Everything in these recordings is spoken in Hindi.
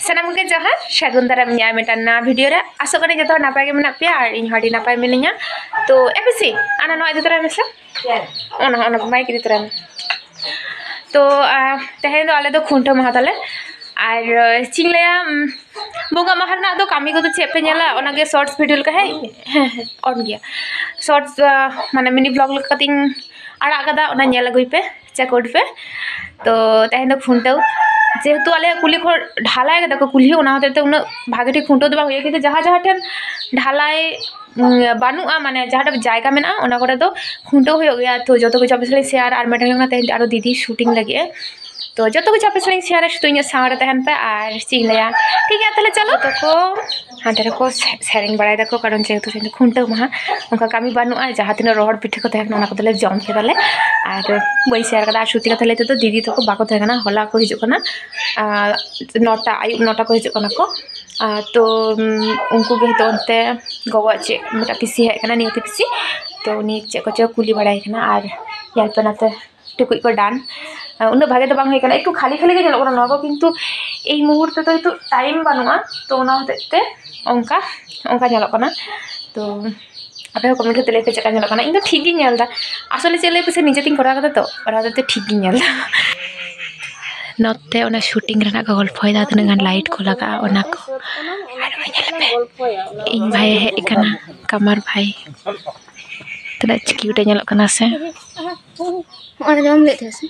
Sanam ke johan sagun daram nya metan na video re aso kane joto napai ke mena pia ar in hadi napai mininya to episi ana no adi tara mesa ona mai ki tara to tehen do ale do khunta maha tale আর চিংলায়া বঙ্গা মাহার না তো কামি কত চেপে নেলা ওনাকে শর্টস ভিডিও কা হ্যাঁ অন গিয়া শর্টস মানে মিনি ব্লগ কাটিং আর আগাদা ওনা নেলা গই पे চেক আউট पे তো তাহেন খুনটাও যেহেতু আলে কুলি খর ঢালাই দেখো কুলি ওনা হতে উনা ভাগে ঠিক খুনটো দেবা হইয়া কিন্তু যাহা যাহা ঠেন ঢালাই বানুआ মানে যাহাটা জায়গা মেনা ওনা করে তো খুনটো হই গিয়া তো যত কিছু অবশ্যই শেয়ার আর মেটাং না তাই আরো দিদি শুটিং লাগিए तो जो तो कुछ आप इसलिए शेयर है तो इन्हें सारे तहन पे आर चिंगलिया ठीक है तले चलो तो को हाँ तेरे को शेयरिंग बढ़ाई देखो कारण से तो सेंध खुंटे महा उनका कमी बानू आ जहाँ तीन रोहड़ पिठे को तहन उना को तले जम के तले आर वही शेयर कदा शुती का तले तो दीदी तो को बाको तहना होला को हिजु कना नोटा आयु नोटा को हिजु कना को तो उनको भी तो अंते गोवा चे मेरा पिसी है कना नियति पिसी तो नी चे को चे कुली बढ़ाई कना आर यार पे नाते टिकुई को डान उन भागे तो बांग होइकना एकटू खाली खाली के जलो कना नवा किंतु एई मुहूर्ते तो एकटू टाइम बानुआ तो ओना होतेते ओंका ओंका जलो कना तो आपे कमेंट करते लेते चका जलो कना इन तो ठीक गी नेलदा असले चले पसे निजे तिन करा कदा तो ओरा होते ठीक गी नेलदा नते ओना शूटिंग रना का गल्प होइदा तने गान लाइट को लगा ओना को आर इन भाई है इकना कमर भाई तना क्यूट नेलो कना से और जम लेते से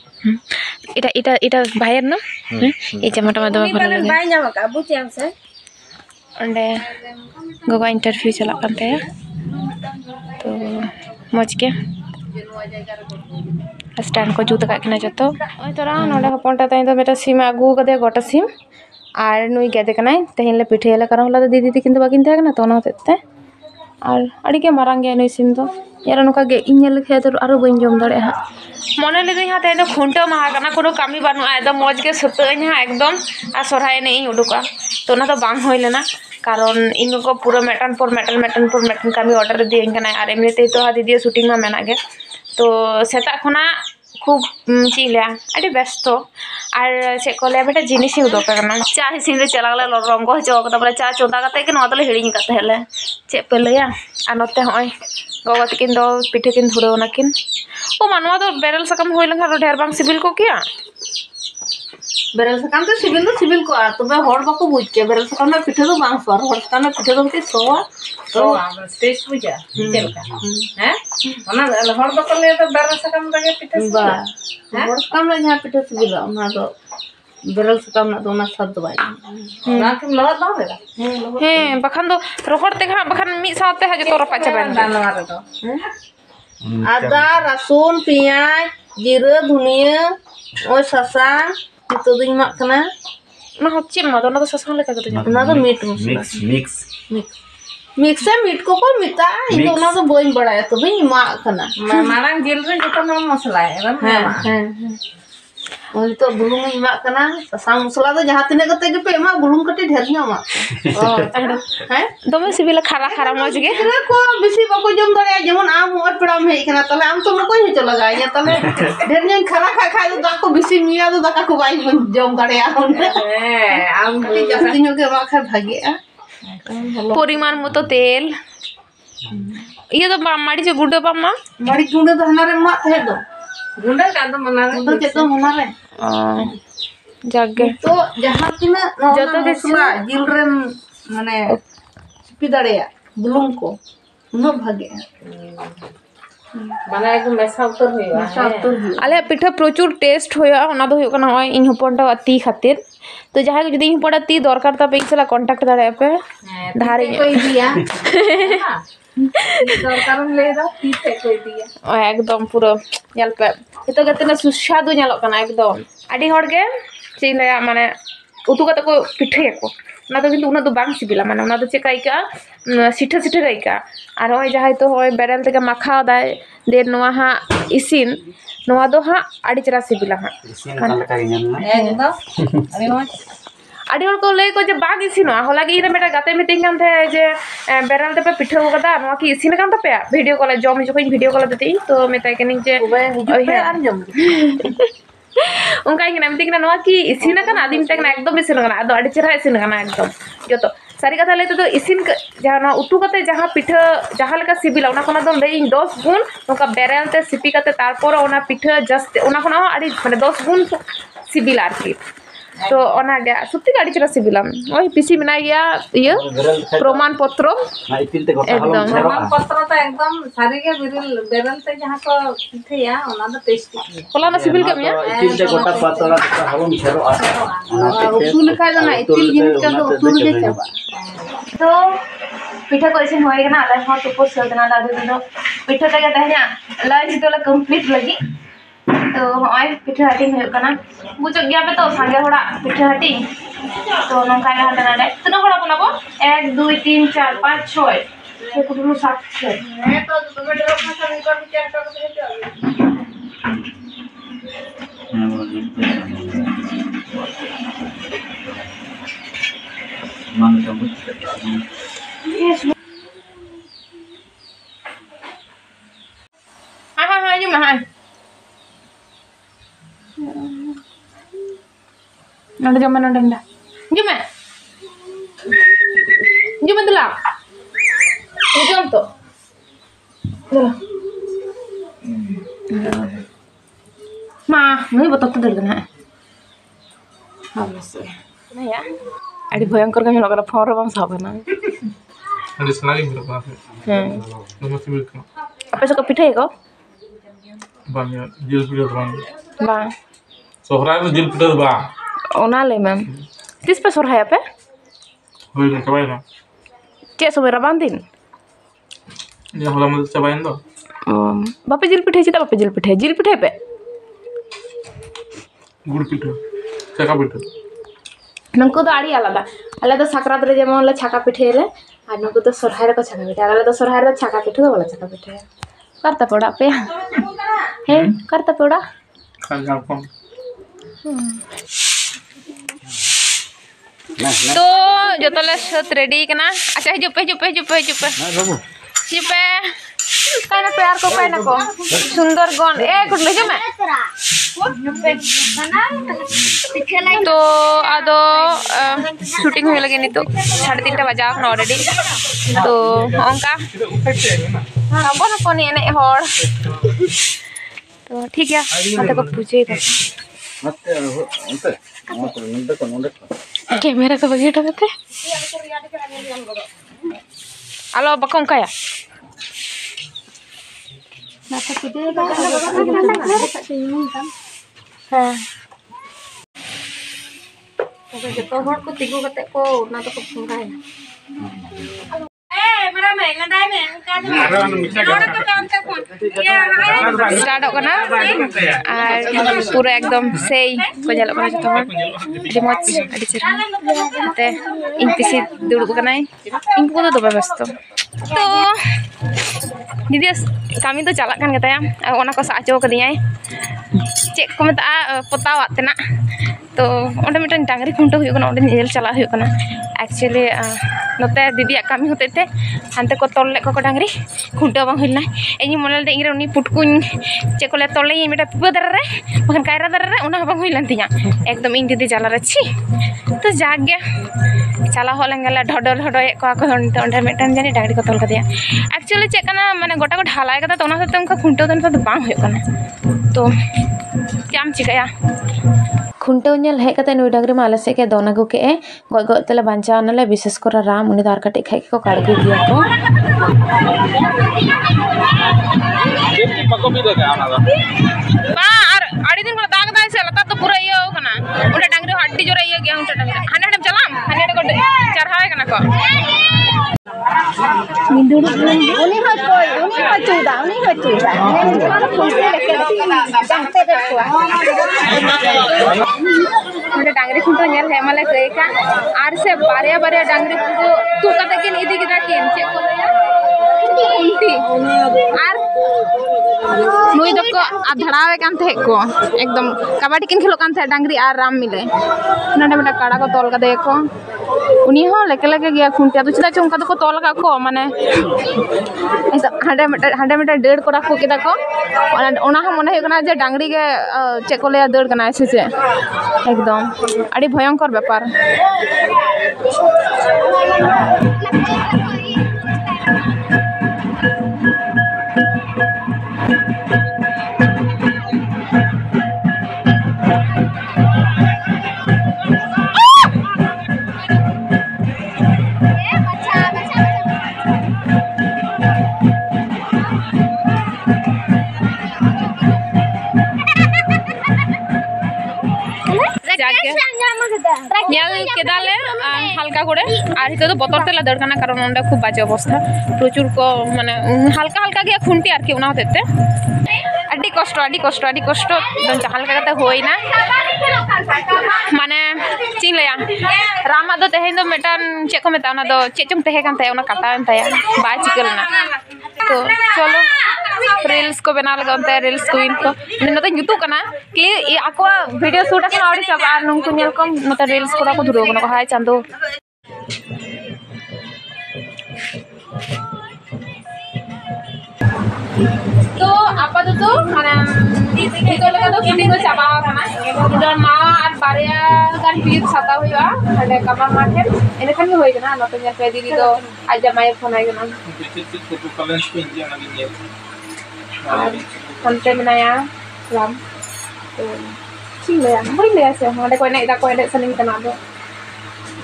इटा बाहर ना ए जमाटा में दमा भला लगे बाय जामा का बुचियाम से अंडे गोवा इंटरव्यू चला करते हैं तो मौज के स्टैंड को जूत का किना जतो ओय तोरा नोडे हपनटा तई तो बेटा सिम आगु कदे गोटा सिम आर नुई गेदे कनाय तहिन ले पिठे ले कारण होला दीदी ती किंतु बाकिन थे ना तो ना होते और अड़ी के मारांग गे नुई सिम तो यार नुका गे इनल खे तो आरो बइन जम दड़े हा मने ले हा ते खुंटा माहा कना कोनो कामी बानु एकदम मौज के सुतई हा एकदम आ सोरहाय ने उडुका तो ना तो बांग होय लेना कारण इन को पूरा मेटन पर मेटन कामी ऑर्डर दिए कना और एमनीते तो हा दीदी शूटिंग में मेना गे तो सेता खना खूब चिला अड़ी व्यस्त और से को ले बेटा जिनिस उदो करना चा हिसिन रे चला गला रंग हो चो बोले चा चोदा कते के नदले हिडिंग कते हेले चे पे लया आ नते होय गोवा तकिन दो पिठे किन धुड़ो नाकिन ओ मानवा तो बेरल सकम होइल खा ढेर बांग सिविल को किया बेरल सकम तो सिविल को आ तबे होड़ बाको बुझ के बेरल सकम ना पिठे तो बांग सर होड़ सकम ना पिठे तो के सोआ तो स्टेज पूजा चलका हैं ओना होड़ बाको ले तो बेरल सकम लगे पिठे बा होड़ सकम ना जहां पिठे सिविल ओना तो बेरल सकम ना तो ना शब्द बाई ना के लहत ना बेरा हे बखन दो रोहड़ ते खा बखन मी साथे ह जतो रपा चबन दानवा रे तो आदा रसुन पियाज जीरा धनिया और ससांग तो दिन मा कना ना होची ना तो ससांग लेका तो ना तो मीट मिक्स है मीट को मिता इन ना तो बोइन बड़ाया तो भी मा कना मारांग जेल रे जतो ना मसाला है हां ओली तो बुलुंग इमा कना ससांग मसाला तो जहां तिने कते के पे मा बुलुंग कटे ढेर मा हैं दमे सिबिला खारा मौज गे रे को बिसी बको जम दरे जेमन आम और पेड़ाम हे कना तले आम तो मको ही चला गाय तले ढेर जन खारा खा तो दाको बिसी मिया तो दाका को बाई जम दरे आम कटे जास्ती नो के मा खा भागे परिमाण मतो तेल ये तो माड़ी जो गुडो पामा माड़ी गुंडे तो हनारे मा थे दो गुंडा का तो मनारे तो केतो मनारे जागे तो जहां तिना जतो के जिल रे माने सिपी दड़ेया बुलुंग को उनो भागे माने एकदम मैसा उतर होइबा आले पिठा प्रचुर टेस्ट होया ओना दो होय कना इन हपनटा ती खातिर तो जहां के जदी पड़ा ती दरकार ता पे चला कांटेक्ट दाड़े पे धारे कोई दिया दरकार ले दा ती पे कोई दिया एकदम पूरा नेल पे तो गते सुस्वादु नेलो कना एकदम आडी हड़ के चिले माने उतु कते को पिठे को ना तो किंतु उना तो बांग सिबिला माने उना तो चेकाइका सिठा गाइका और होय जहाय तो होय बेरल तके माखा दाय दे नोआ हा इसिन नोआ दो हा आडी चरा सिबिला हा एकदम अरे मत आडी हड़ को ले को जे बाग इसिनो होला की रे बेटा गाते मीटिंग कान थे जे बेरल ते पे पिठे को कदा नोआ की इसिन कान पे वीडियो कॉल जम जो वीडियो कॉल देती तो मेता के नी जे आर जम उनका मिट्टी ना कि इसिन आदि मिट्टी एकदम इसिन अब अड़ी चेहरा इसिन एकदम जो सारी कथा लैते तो इसिन जहाँ उतु करते जहाँ पिठा जहाँ लेका सिबिला उना दो लई 10 गुण नोका बेरेल ते सिपी करते तारपर उना पिठा जस्ट उना खना अड़ी माने 10 गुण सिबिला आरकी तो ओनागे सत्य गाड़ी चला सिबिला ओई पीसी मेना गया ये प्रमाण पत्र एकदम प्रमाण पत्र तो एकदम सारी के बेरल ते जहां को पिठिया ओना तो टेस्टी कोला ना सिबिल के मिया इतिल ते गोटा पातरा तो हलम छेरो उतुल का ना इतिल जिन का तो उतुल के चबा तो पिठा को इसिन होय गना आला हो तो पोस सदना दादू दो पिठा तक तहया लंच तो कंप्लीट लगी तो हय पिठा हाटिंग होय कना बुझ गया पे तो संगे होड़ा पिठा हाटिंग तो नंका हाटा नाडे तना होड़ा बनाबो 1 2 3 4 5 6 से कुदुरु 7 6 मैं तो तुम्हें डर भाषा नहीं कर विचार कर मान कम हाँ ये महा नंदे जम्मा नंदे जुमे दिला जम तो माँ नहीं बता तो दर्द है हाँ बस नहीं यार अड़ी भयंकर का मिला कर फोन रहा साहब ना अरे सलागी मिला पास नमस्ते बिल्कुल apa suka pita ya kok? Bang ya, jil pita bang. Bang. Sohrai itu jil pita bang. Ona le mem. Tis pe sohrai apa? Hoi kan cobain lah. Cek sobera bandin. Ya kalau mau cobain tuh. Bapak jil pita cita bapak jil pita apa? Gul pita, caka pita. Nungku tuh adi alada. Alada sakrat re jema olah caka pita re. আর নকু তো সরহারে কো ছাকা পিঠা আলাদা তো সরহারে ছাকা পিঠা তো বলা ছাকা পিঠা করতে পড়া पे हे करते पड़ा खाली जाओ कौन तो जो तले शत रेडी करना अच्छा जुपे ना बाबू जुपे काना प्यार को काना को सुंदर गन ए कुछ ले मैं तो आदो शूटिंग होने लगे नहीं तो 3:30 बजा ऑलरेडी तो अंका अब ना कोनी एने हर तो ठीक है मत को पूछे था मत कैमरा को बगेट होते आलो बकम काया हाँ तो हर को तिगु कते को ना तो को है मेरा महंगा दाई में स्टार्ट हो ना और पूरा एकदम सही को जल को जो अड़ी मच अड़ी चेहरा ते इन पिसी दुड़ब कना इनको तो दबे बस तो दीदी कमी तो चला कान गताया ओना को साचो कदियाय चेक को मता पताव आतेना तो ओंडे मिटन डांगरी खुंटो हुयो कना ओंडे नेल चला हुयो कना एक्चुअली नोते दीदी कमी होते ते हानते को तोलले को डांगरी खुंटो बांग हुइना एनी मोनल दे इंगरे उनी पुटकुन चेक कोले तोले मिटा पिपो दर रे बखन कायरा दर रे ओना बांग हुइलन तिया एकदम इन दीदी चला रछि तो जागे चला होलेंगला ढडल ढडय को को ओंडे मिटन जानी डांगरी को तोल कदिया एक्चुअली चेक कना माने गोटा को ढालाय कदा तो ओना सते उनका खुंटो दन तो बांग हुयो कना तो क्या चिकाया खुंटो नेल हे कते नुई डांगरी माले से के दोना गो के गय गय तले बांचा नले विशेष कर राम उनी दार कटे खाइ को काड़ दिया को पको भी देगा आना बा और अड़ी दिन को दाग दाई से लता तो पूरा ये हो कना उडे डांगरी हड्डी जोरे ये गया उंटे डांगरी हने हने चलाम हने को चढ़ाए कना को मिंदुड़ उनी हो चूदा ने फुलसे लेके जानते देखो उडे डांगरी खुंटो नेल हे माले कई का आर से बारिया बारिया डांगरी को तू कते किन इदी किदा किन चे को उल्टी आर नुई दो को आधड़ावे कान थे को एकदम कबड्डी किन खेलो कान थे डांगरी और राम मिले नडे मेटा काड़ा को तोल का देखो उनी हो लेके गया खुंटिया तो चिदा चोंका को तोल का को माने ऐसा हंडे मेटा डेढ़ को रखो केदा को ओना हम मने होना जे डांगरी के चेक को ले दड़ कना ऐसे से एकदम अड़ी भयंकर व्यापार केदाले हल्का करे और हितो तो बतर तेला दड़ कना कारण ओंडे खूब बाजे अवस्था प्रचुर को माने हल्का हल्का गया खुंटी आर के उना होते अड्डी कष्ट दन हल्का कते होइना माने चिन लया रामा दो तेहेन दो मेटान चे को मेता ओना दो चेचम तेहे कान ताया ओना काटान ताया बाय चिकलना तो चलो रील्स को बना लगा रील्स को इनको नते जुतु कना क्लियर ई आको वीडियो शूट अकन आउडी सब आर नुंकु नेल कम नते रील्स को धुरो कना को हाय चांदो तो आपाततो माने हितो लगा तो शूटिंग को चाबा कना इधर मा और बारिया गान पीर छाता हुआ हडे कमा माथे एने खान होई कना नते नेल पे दीदी तो आज जमाई फोन आई कना फोटो कलेंस को इंडिया ना गिने konten menaya lam sing le bring le ase hade ko ne ida ko ede saning kana do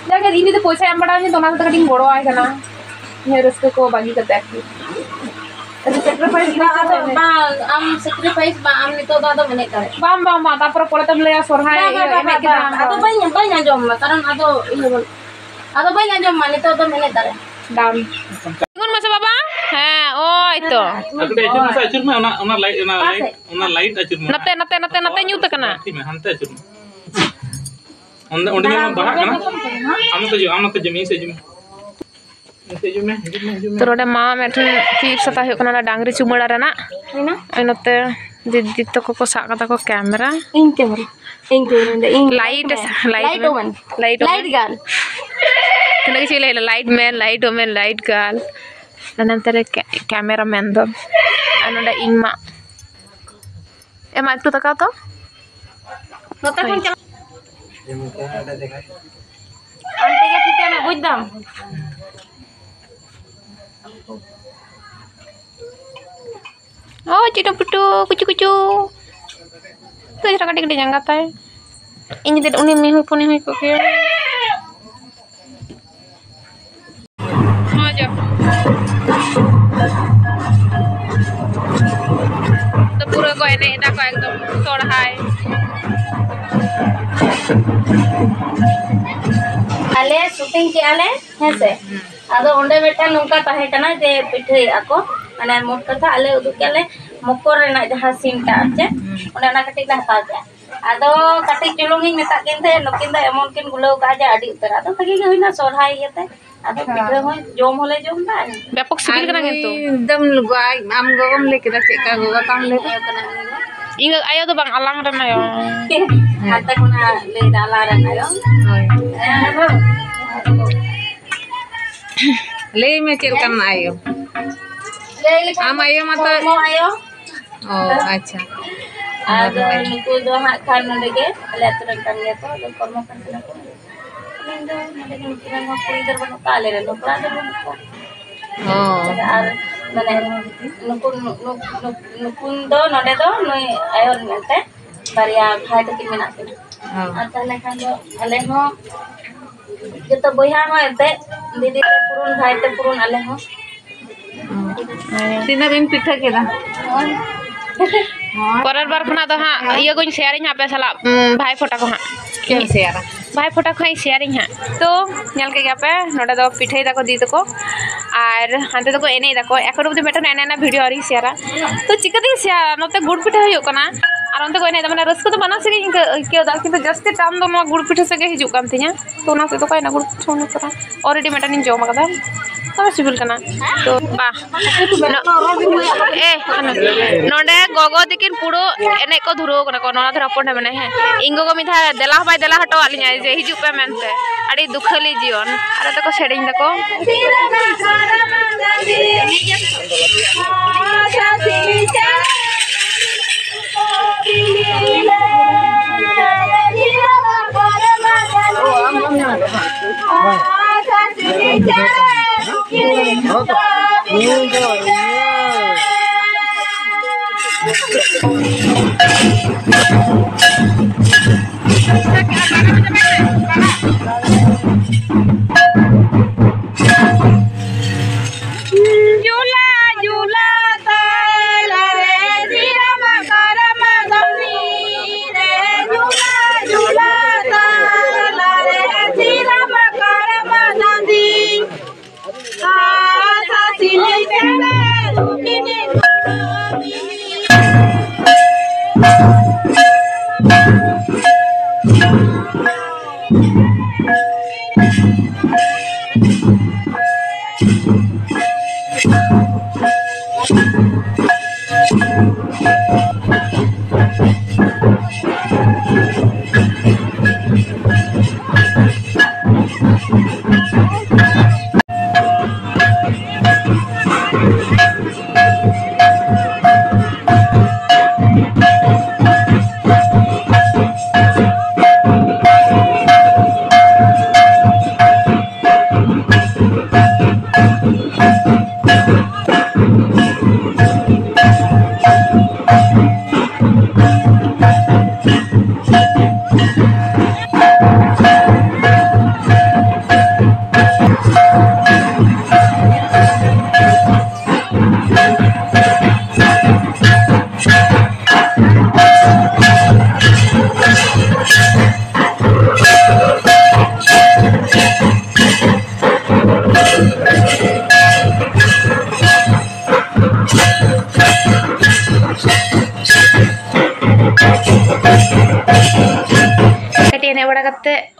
jaga ini to poisa am bada ni tona to kading bodo ai kana ne raste ko bagi kate akti tadi sacrifice ba am sacrifice ba am ni to da mene kare bam ma tapor pore tam le sorhai ene kita ado bai jom karon ado bai jom mane to mene kare dam gun masa baba हाँ ओ इतो अगले अचुर में ओना लाइट अचुर में नते न्यूत कना में हनते अचुर में ओंडे में बाहा कना आम तो जमी से जमी तो रोडे मा मेठन पीर सता हो कना डांगरी चुमड़ा रेना नते दीदी तो को सा कता को कैमरा इन लाइट गाल तने चिले लाइट मैन लाइट गाल नंतर कैमरा मैन दो अनोडे इमा एमा एकटू तका तो नते कोन चला आंटे के फिटे में बुझ दम ओ चिटो पुटू कुचू तो जरा कटी कटी जंगाता है इन दे उनी में पुनी हुई को के हां जा तो पूरा को एने एटा को एकदम सोड़हाय आले शूटिंग के आले हेसे आदो ओंडे बेटा नोंका ताहे कना जे पिठे आको माने मोट कथा आले उदु केले मकर रेना जहा सीनटा आचे ओने ना कटी ला हता जा आदो कटी चुलुंगी मेता किनते नकिन दा एमन किन गुलो का जा अडी उतर आदो तगी गे होइना सोरहाय येते आदो पिठे होय जोम होले जोम दा व्यापक सिबिल कना किंतु एकदम गुआई आम गोगम लेके दा चेका गोगा ताम ले कना इंग आयो तो bang alang rena yo हाथ कोना ले डाला रेना यो ले में चल करना आयो आम आयो मत मो आयो ओ अच्छा आदो नुकु दो हाथ खान नडेगे ले तुरंत कमिया तो कर्म करना को निंदो नडे नुकिरा को इधर बनो काले रे लोकरा दो ओ आर माने नुकुन दो नडे दो नय आयो मेनते बारिया भाई तकिन मेना के आ ताले खान दो आले हो जतो बहिया हो एते दीदी ते पुरुन भाई ते पुरुन आले हो तीना दिन पिठा केदा परर बार खना तो हां ये कोई शेयरिंग पे सला भाई फोटा को हां के शेयर भाई फोटा को शेयरिंग हां तो नेल के गया पे नोडे दो पिठे दा को दी तो को और हांते तो को एने दा को एकरो बदे बेटा नैना वीडियो आरी शेयरा तो चिकते शेयर नते गुड़ पिठा होयो कना और अंते को एने दा माने रस्को तो बना सके के दा किंतु जस्ते टाइम दो गुड़ पिठा से के हिजु कान तिया तो ना से तो कोई ना गुड़ पिठा न करा ऑलरेडी मेटा नि जोमा कदा तो सिबिल कना तो बा ए नोडे गोगो दिकिन पुरो एने को धुरो कना को नोना धरा पने मने है इंगो को मिथा देला बाय देला हटो आलिया जे हिजु पे मेनते अड़ी दुखली जीवन अरे तको सेडिंग तको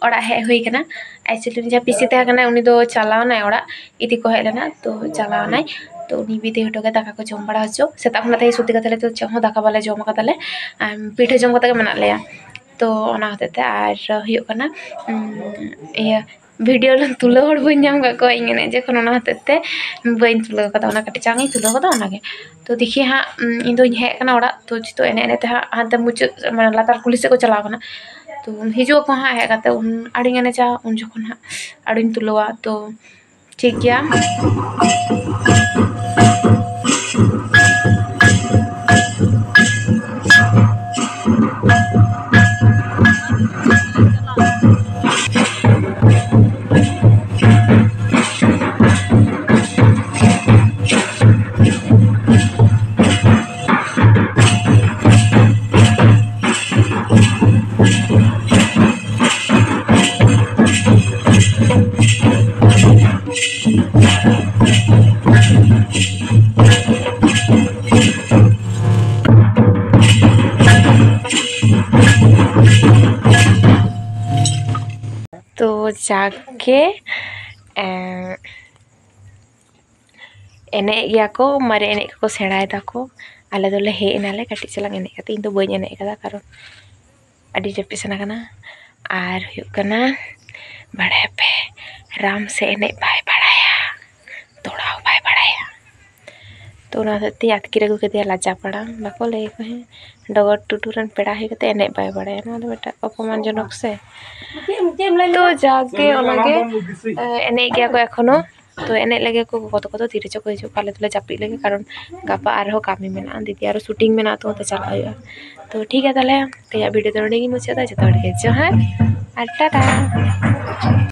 ओड़ा हे हुई कना एक्चुअली जहाँ पीसी तहकना उनी दो चलावना ओड़ा इदी को हेलना तो चलावना तो उनी विदे हटो के दाका को जम बड़ा हचो सेता खना तई सुती कतले तो चहो दाका बाले जम कतले पीठे जम कतके मना लेया तो ओना हतेते आर हुयो कना ये वीडियो तुलो हड़ बई नाम का को इंगने जखन ओना हतेते बई तुलो कदा ओना कटे चांगी तुलो कदा ओना के तो देखिए हाँ इन दो हे कना ओड़ा तो जितो एने एने ते हांते मुच माने लातार कुली से को चलाव कना तो हिजो को हाँ है गाते उन आड़िंगने चा उन जखन हाँ आड़िंग तुलवा तो ठीक गया तो जाके एने गया को मारे एने को सेड़ाय दाको आले दोले हे एनाले काटी चलांग एने कते इन तो बई एने कदा कारण अडी जपी सना कना आर हुयो कना बड़े पे राम से एने बाय बड़ाया तोड़ाव बाय बड़ाया तो ना ती आतकी रगु के लाजा पड़ा बाको ले को है डगर टुटुरन पेड़ा हे कते एने बाय बड़ाया ना तो बेटा अपमान जनक से तो जाके ओनागे एने गया को एखोनो तो एने लगे को कत कत धीरे चको हिजो काले तुले जापी लगे कारण गापा आरो कामी मेना दीदी आरो शूटिंग मेना तो चला हुआ तो ठीक है ताले तेया वीडियो तो नोडे गी मुचादा जतो हड़ के जो है टाटा।